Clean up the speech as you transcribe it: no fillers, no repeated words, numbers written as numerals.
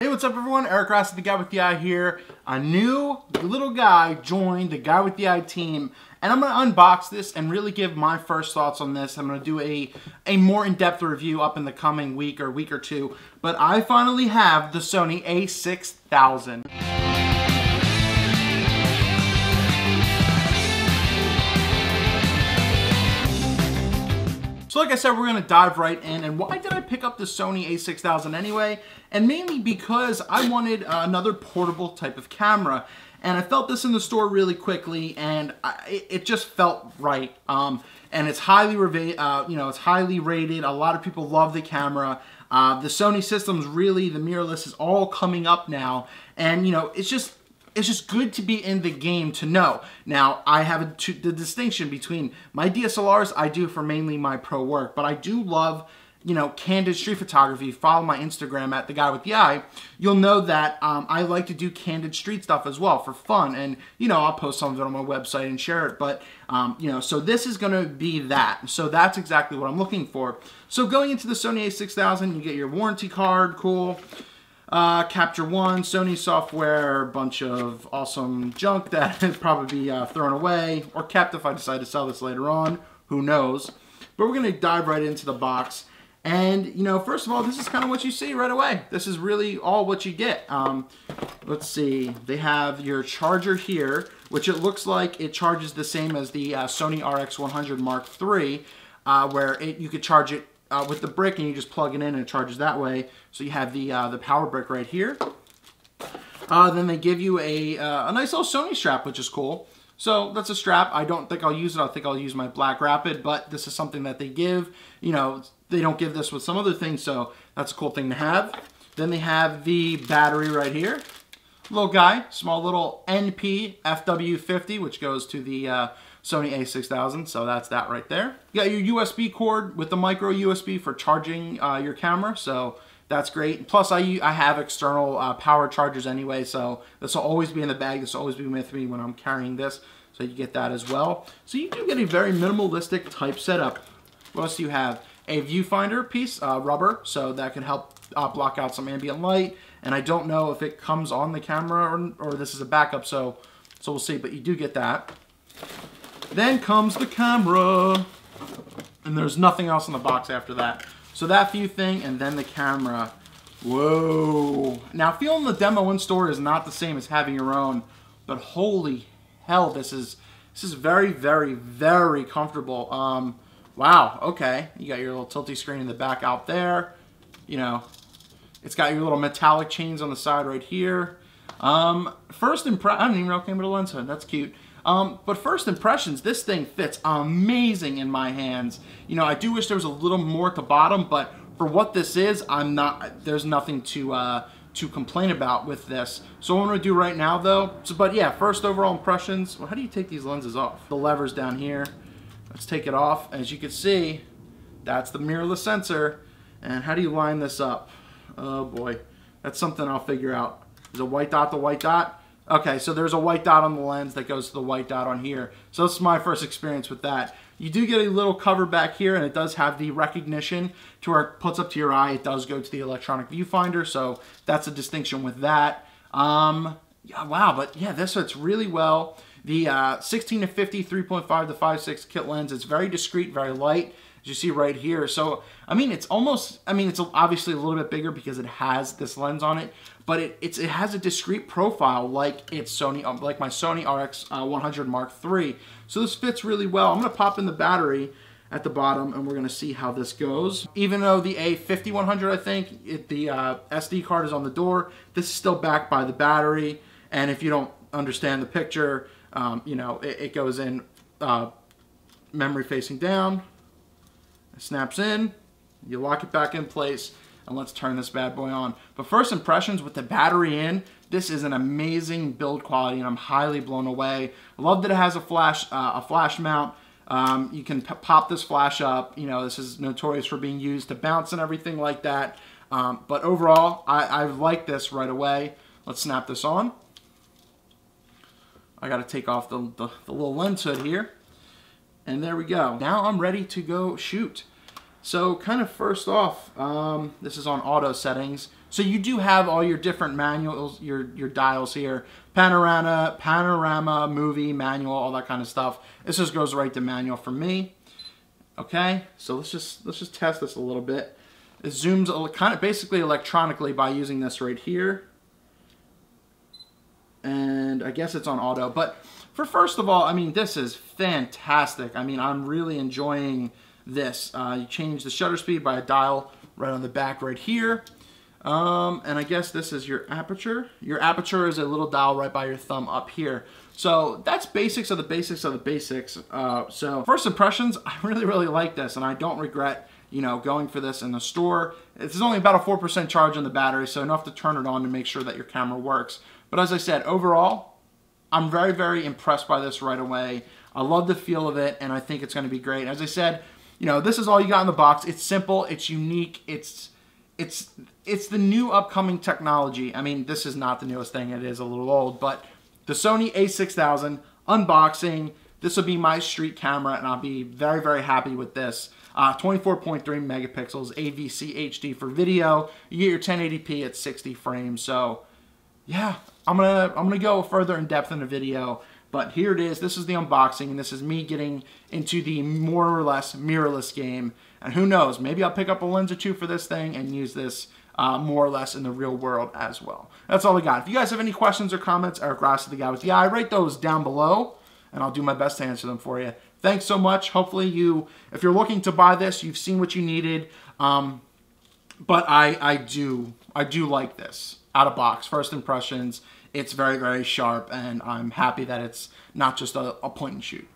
Hey, what's up everyone? Eric Rossi, the guy with the eye here. A new little guy joined the guy with the eye team, and I'm going to unbox this and really give my first thoughts on this. I'm going to do a more in-depth review up in the coming week or two, but I finally have the Sony a6000. So like I said, we're going to dive right in. And why did I pick up the Sony a6000 anyway? And mainly because I wanted another portable type of camera. And I felt this in the store really quickly, and it just felt right. And it's highly rated. A lot of people love the camera. The Sony systems, really, the mirrorless is all coming up now. And it's just good to be in the game to know. Now, I have the distinction between my DSLRs I do for mainly my pro work, but I do love, candid street photography. Follow my Instagram at the guy with the eye. You'll know that I like to do candid street stuff as well for fun, and I'll post some of it on my website and share it. But so this is going to be that. So that's exactly what I'm looking for. So going into the Sony a6000, you get your warranty card, cool. Capture One, Sony software, a bunch of awesome junk that will probably be thrown away or kept if I decide to sell this later on. Who knows? But we're going to dive right into the box. And, first of all, this is kind of what you see right away. This is really all what you get. Let's see. They have your charger here, which it looks like it charges the same as the Sony RX100 Mark III, where you could charge it with the brick, and you just plug it in and it charges that way. So you have the power brick right here. Then they give you a nice little Sony strap, which is cool. So that's a strap. I don't think I'll use it. I think I'll use my Black Rapid, but this is something that they give. They don't give this with some other things, so that's a cool thing to have. Then they have the battery right here. Little guy, small little NP FW50, which goes to the Sony a6000, so that's that right there. You got your USB cord with the micro USB for charging your camera, so that's great. Plus, I have external power chargers anyway, so this will always be in the bag. This will always be with me when I'm carrying this, so you get that as well. So you do get a very minimalistic type setup. What else do you have? A viewfinder piece, rubber, so that can help block out some ambient light. And I don't know if it comes on the camera or this is a backup, so we'll see, but you do get that. Then comes the camera, and there's nothing else in the box after that. So that few thing, and then the camera. Whoa. Now, feeling the demo in store is not the same as having your own, but holy hell, this is very, very, very comfortable. Wow, okay. You got your little tilty screen in the back out there. It's got your little metallic chains on the side right here. First impression, I don't even know it came with a lens hood. That's cute. But first impressions, this thing fits amazing in my hands. I do wish there was a little more at the bottom, but for what this is, there's nothing to complain about with this. So what I'm gonna do right now though, but yeah, first overall impressions. Well, how do you take these lenses off? The lever's down here. Let's take it off. As you can see, that's the mirrorless sensor. And how do you line this up? Oh boy, that's something I'll figure out. Is a white dot the white dot? Okay, so there's a white dot on the lens that goes to the white dot on here. So this is my first experience with that. You do get a little cover back here, and it does have the recognition to where it puts up to your eye. It does go to the electronic viewfinder, so that's a distinction with that. Yeah, wow, but yeah, this fits really well. The 16 to 50, 3.5 to 5.6 kit lens, it's very discreet, very light, as you see right here. So, it's obviously a little bit bigger because it has this lens on it, but it has a discreet profile like my Sony RX100 Mark III. So this fits really well. I'm going to pop in the battery at the bottom, and we're going to see how this goes. Even though the A5100, I think, the SD card is on the door, this is still backed by the battery. And if you don't understand the picture, it goes in memory facing down, it snaps in, you lock it back in place, and let's turn this bad boy on. But first impressions with the battery in, this is an amazing build quality, and I'm highly blown away. I love that it has a flash mount. You can pop this flash up. This is notorious for being used to bounce and everything like that. But overall, I like this right away. Let's snap this on. I got to take off the little lens hood here. And there we go. Now I'm ready to go shoot. So kind of first off, this is on auto settings. So you do have all your different manuals, your dials here, panorama, movie, manual, all that kind of stuff. This just goes right to manual for me. Okay, so let's just test this a little bit. It zooms kind of basically electronically by using this right here. And I guess it's on auto, but for first of all, I mean, this is fantastic. I mean, I'm really enjoying this. You change the shutter speed by a dial right on the back right here. And I guess this is your aperture. Your aperture is a little dial right by your thumb up here. So that's basics of the basics of the basics. So first impressions, I really like this, and I don't regret, you know, going for this in the store. It's only about a 4% charge on the battery, so enough to turn it on to make sure that your camera works. But as I said, overall, I'm very impressed by this right away. I love the feel of it, and I think it's going to be great. As I said, you know, this is all you got in the box. It's simple, it's unique, it's the new upcoming technology. I mean, this is not the newest thing. It is a little old, but the Sony a6000 unboxing. This will be my street camera, and I'll be very happy with this. 24.3 megapixels, AVC HD for video. You get your 1080p at 60 frames. So, yeah, I'm gonna go further in depth in the video. But here it is. This is the unboxing, and this is me getting into the more or less mirrorless game. And who knows, maybe I'll pick up a lens or two for this thing and use this more or less in the real world as well. That's all I got. If you guys have any questions or comments, Eric Rossi, the guy with the eye, write those down below, and I'll do my best to answer them for you. Thanks so much. Hopefully if you're looking to buy this, you've seen what you needed. But I do like this out of box. First impressions, it's very sharp, and I'm happy that it's not just a point and shoot.